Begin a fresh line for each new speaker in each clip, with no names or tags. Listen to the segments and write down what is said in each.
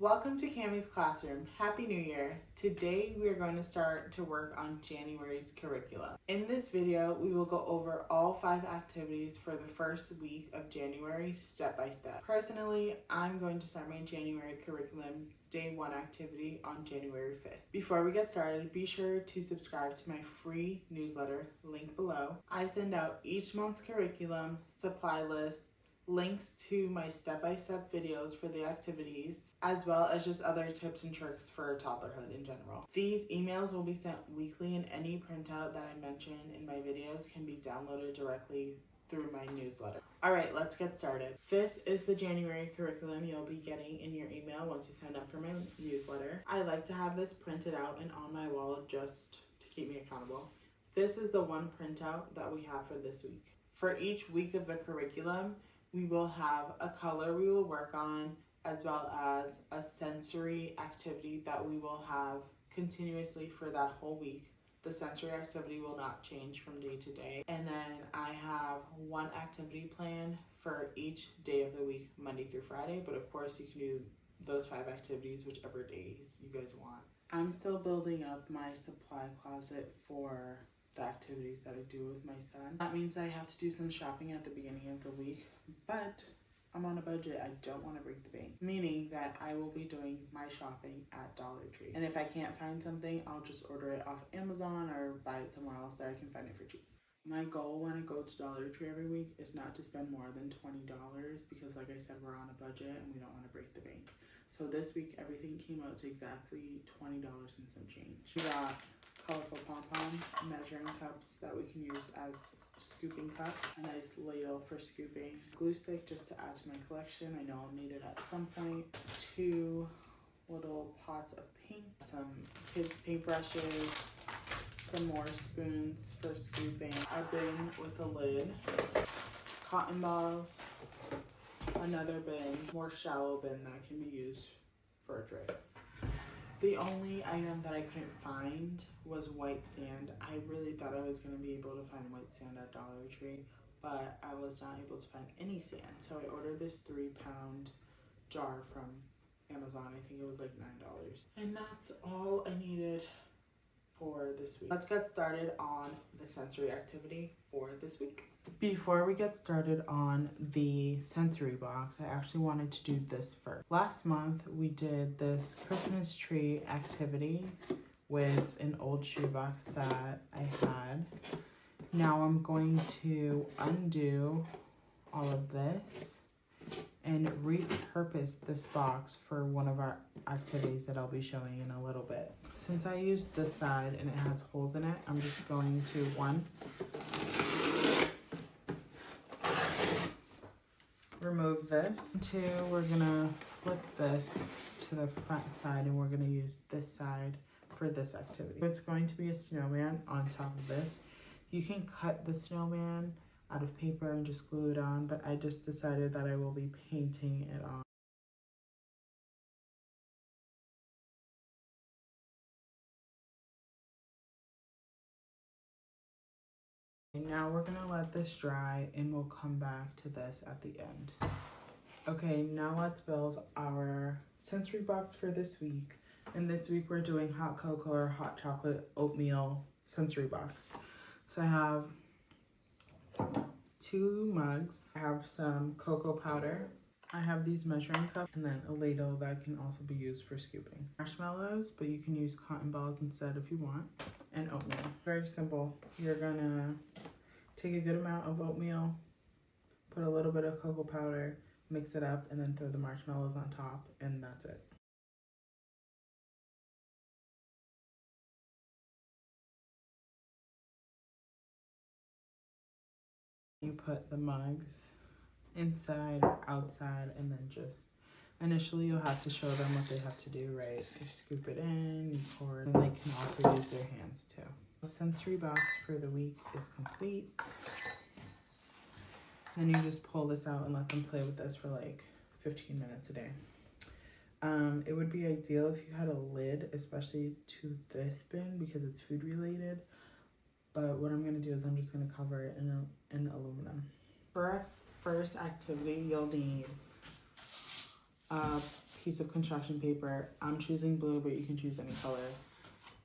Welcome to Cami's classroom. Happy New Year. Today we are going to start to work on January's curriculum. In this video, we will go over all 5 activities for the first week of January step by step. Personally, I'm going to start my January curriculum day 1 activity on January 5th. Before we get started, be sure to subscribe to my free newsletter, link below. I send out each month's curriculum, supply list, links to my step-by-step videos for the activities, as well as just other tips and tricks for toddlerhood in general. These emails will be sent weekly, and any printout that I mention in my videos can be downloaded directly through my newsletter. Alright, let's get started. This is the January curriculum you'll be getting in your email once you sign up for my newsletter. I like to have this printed out and on my wall just to keep me accountable. This is the one printout that we have for this week. For each week of the curriculum, we will have a color we will work on, as well as a sensory activity that we will have continuously for that whole week. The sensory activity will not change from day to day. And then I have one activity plan for each day of the week, Monday through Friday. But of course you can do those 5 activities whichever days you guys want. I'm still building up my supply closet for the activities that I do with my son. That means I have to do some shopping at the beginning of the week, but I'm on a budget. I don't want to break the bank, meaning that I will be doing my shopping at Dollar Tree. And if I can't find something, I'll just order it off Amazon or buy it somewhere else that I can find it for cheap. My goal when I go to Dollar Tree every week is not to spend more than $20 because, like I said, we're on a budget and we don't want to break the bank. So this week, everything came out to exactly $20 and some change. We got colorful pom-poms, measuring cups that we can use as scooping cups, a nice ladle for scooping, glue stick just to add to my collection. I know I'll need it at some point. 2 little pots of paint, some kids paintbrushes, some more spoons for scooping, a bin with a lid, cotton balls, another bin, more shallow bin that can be used for a tray. The only item that I couldn't find was white sand. I really thought I was going to be able to find white sand at Dollar Tree, but I was not able to find any sand. So I ordered this 3-pound jar from Amazon. I think it was like $9. And that's all I needed for this week. Let's get started on the sensory activity for this week. Before we get started on the sensory box, I actually wanted to do this first. Last month we did this Christmas tree activity with an old shoebox that I had. Now I'm going to undo all of this and repurpose this box for one of our activities that I'll be showing in a little bit. Since I used this side and it has holes in it, I'm just going to 1, remove this. 2, we're gonna flip this to the front side and we're gonna use this side for this activity. It's going to be a snowman on top of this. You can cut the snowman out of paper and just glue it on, but I just decided that I will be painting it on. Now we're gonna let this dry and we'll come back to this at the end. Okay, now let's build our sensory box for this week. And this week we're doing hot cocoa or hot chocolate oatmeal sensory box. So I have 2 mugs, I have some cocoa powder, I have these measuring cups, and then a ladle that can also be used for scooping. Marshmallows, but you can use cotton balls instead if you want, and oatmeal. Very simple. You're gonna take a good amount of oatmeal, put a little bit of cocoa powder, mix it up, and then throw the marshmallows on top, and that's it. You put the mugs inside or outside, and then just initially you'll have to show them what they have to do, right? You scoop it in, you pour it, and they can also use their hands too. The sensory box for the week is complete. Then you just pull this out and let them play with this for like 15 minutes a day. It would be ideal if you had a lid, especially to this bin because it's food related. But what I'm gonna do is I'm just gonna cover it in aluminum. For our first activity, you'll need a piece of construction paper. I'm choosing blue, but you can choose any color.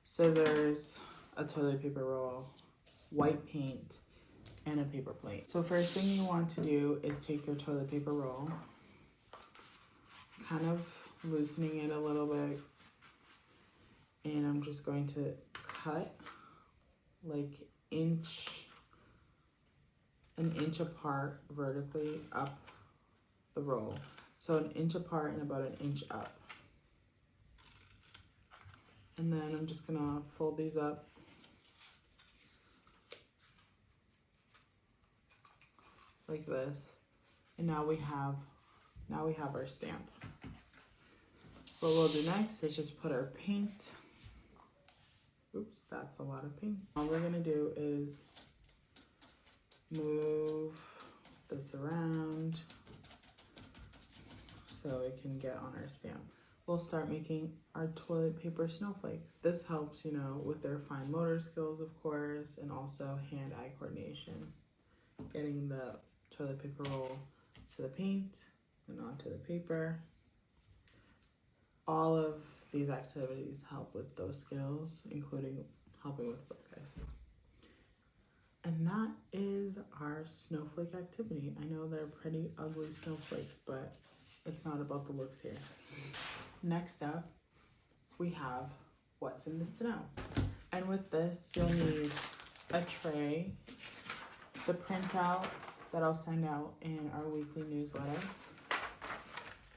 Scissors, a toilet paper roll, white paint, and a paper plate. So first thing you want to do is take your toilet paper roll, kind of loosening it a little bit, and I'm just going to cut like an inch apart vertically up the roll. So an inch apart and about an inch up. And then I'm just gonna fold these up. Like this. And now we have our stamp. What we'll do next is just put our paint. Oops, that's a lot of paint. All we're gonna do is move this around so it can get on our stamp. We'll start making our toilet paper snowflakes. This helps, you know, with their fine motor skills, of course, and also hand-eye coordination. Getting the toilet paper roll to the paint and onto the paper. All of these activities help with those skills, including helping with focus. And that is our snowflake activity. I know they're pretty ugly snowflakes, but it's not about the looks here. Next up, we have what's in the snow. And with this, you'll need a tray, the printout that I'll send out in our weekly newsletter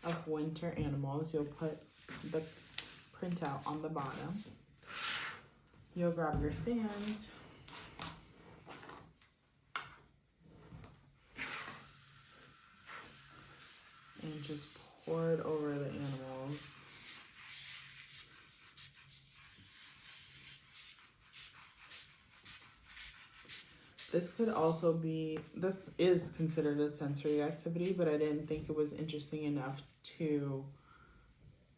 of winter animals. You'll put the printout on the bottom. You'll grab your sand. And just pour it over the animals. This is considered a sensory activity, but I didn't think it was interesting enough to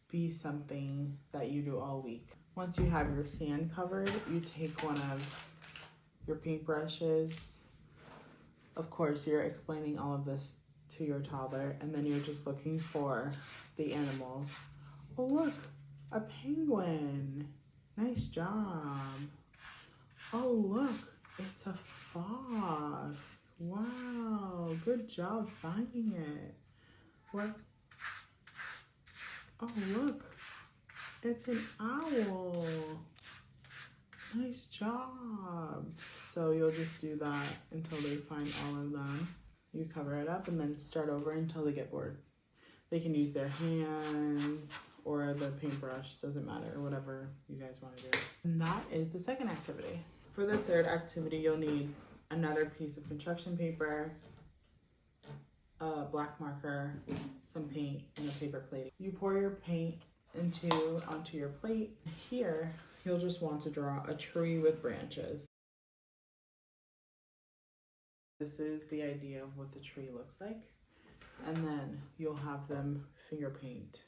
be something that you do all week. Once you have your sand covered, you take one of your paintbrushes. Of course, you're explaining all of this to your toddler, and then you're just looking for the animals. Oh look, a penguin. Nice job. Oh look, it's a fox. Wow, good job finding it. What? Oh look, it's an owl. Nice job. So you'll just do that until they find all of them. You cover it up and then start over until they get bored. They can use their hands or the paintbrush, doesn't matter, whatever you guys want to do. And that is the second activity. For the third activity, you'll need another piece of construction paper, a black marker, some paint, and a paper plate. You pour your paint onto your plate. Here, you'll just want to draw a tree with branches. This is the idea of what the tree looks like. And then you'll have them finger paint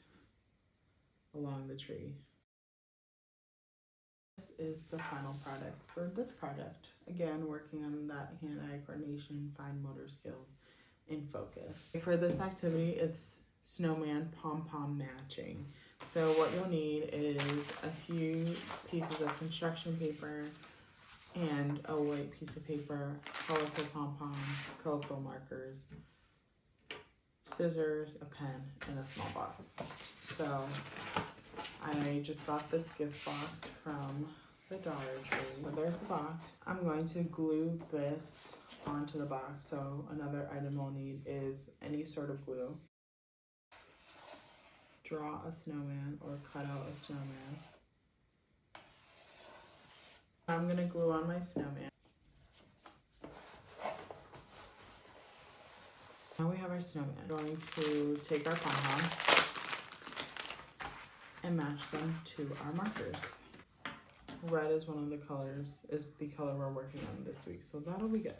along the tree. This is the final product for this project. Again, working on that hand-eye coordination, fine motor skills, and focus. For this activity, it's snowman pom-pom matching. So what you'll need is a few pieces of construction paper and a white piece of paper, colorful pom-poms, colorful markers, scissors, a pen, and a small box. So I just got this gift box from the Dollar Tree. So there's the box. I'm going to glue this onto the box. So another item we'll need is any sort of glue. Draw a snowman or cut out a snowman. I'm gonna glue on my snowman. Now we have our snowman. I'm going to take our pom-poms and match them to our markers. Red is one of the colors, is the color we're working on this week, so that'll be good.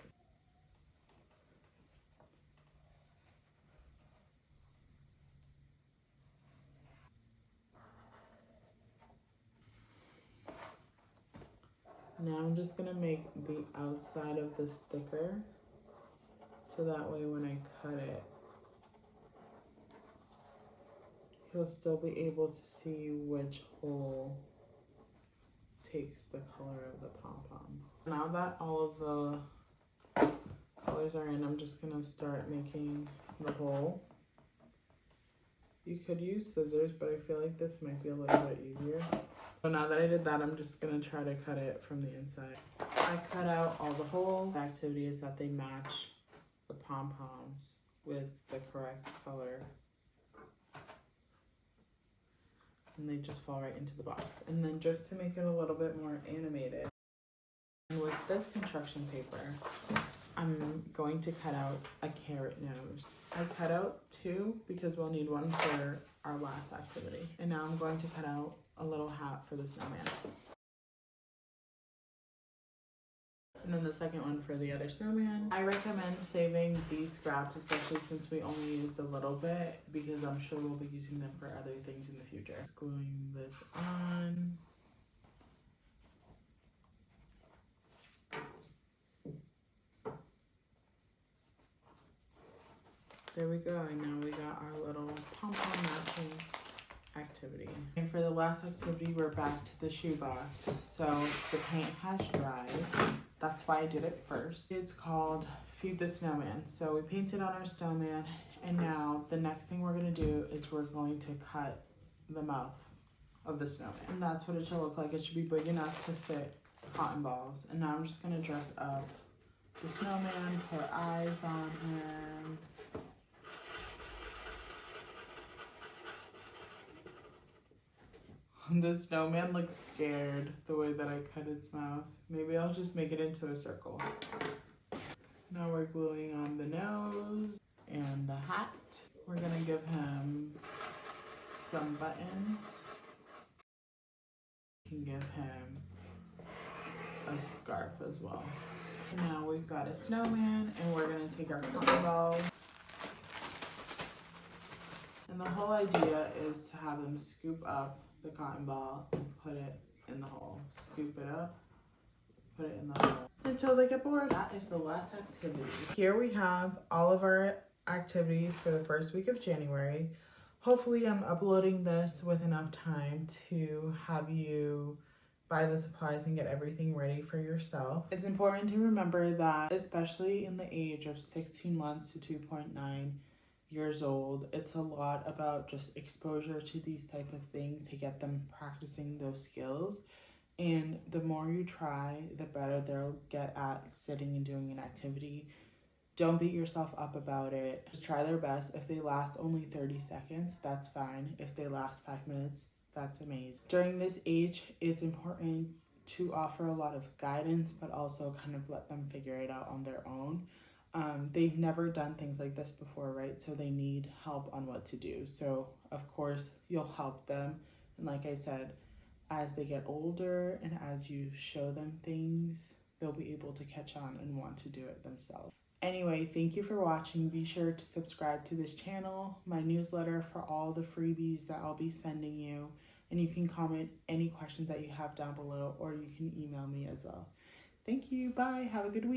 Now I'm just gonna make the outside of this thicker, so that way when I cut it, he'll still be able to see which hole takes the color of the pom-pom. Now that all of the colors are in, I'm just gonna start making the hole. You could use scissors, but I feel like this might be a little bit easier. So now that I did that, I'm just gonna try to cut it from the inside. I cut out all the holes. The activity is that they match the pom-poms with the correct color. And they just fall right into the box. And then just to make it a little bit more animated, with this construction paper, I'm going to cut out a carrot nose. I cut out 2 because we'll need one for our last activity. And now I'm going to cut out a little hat for the snowman. And then the second one for the other snowman. I recommend saving these scraps, especially since we only used a little bit, because I'm sure we'll be using them for other things in the future. Just gluing this on. There we go, and now we got our little pom-pom matching activity. And for the last activity, we're back to the shoebox. So the paint has dried. That's why I did it first. It's called Feed the Snowman. So we painted on our snowman, and now the next thing we're gonna do is we're going to cut the mouth of the snowman. And that's what it should look like. It should be big enough to fit cotton balls. And now I'm just gonna dress up the snowman, put eyes on him. The snowman looks scared the way that I cut its mouth. Maybe I'll just make it into a circle. Now we're gluing on the nose and the hat. We're gonna give him some buttons. We can give him a scarf as well. And now we've got a snowman, and we're gonna take our cotton balls. And the whole idea is to have them scoop up the cotton ball and put it in the hole. Scoop it up, put it in the hole until they get bored. That is the last activity. Here we have all of our activities for the first week of January. Hopefully I'm uploading this with enough time to have you buy the supplies and get everything ready for yourself. It's important to remember that, especially in the age of 16 months to 2.9 years old, it's a lot about just exposure to these type of things to get them practicing those skills. And the more you try, the better they'll get at sitting and doing an activity. Don't beat yourself up about it. Just try their best. If they last only 30 seconds, that's fine. If they last 5 minutes, that's amazing. During this age, it's important to offer a lot of guidance, but also kind of let them figure it out on their own. They've never done things like this before, right? So they need help on what to do. So of course you'll help them. And like I said, as they get older and as you show them things, they'll be able to catch on and want to do it themselves. Anyway, thank you for watching. Be sure to subscribe to this channel, my newsletter for all the freebies that I'll be sending you. And you can comment any questions that you have down below, or you can email me as well. Thank you. Bye. Have a good week.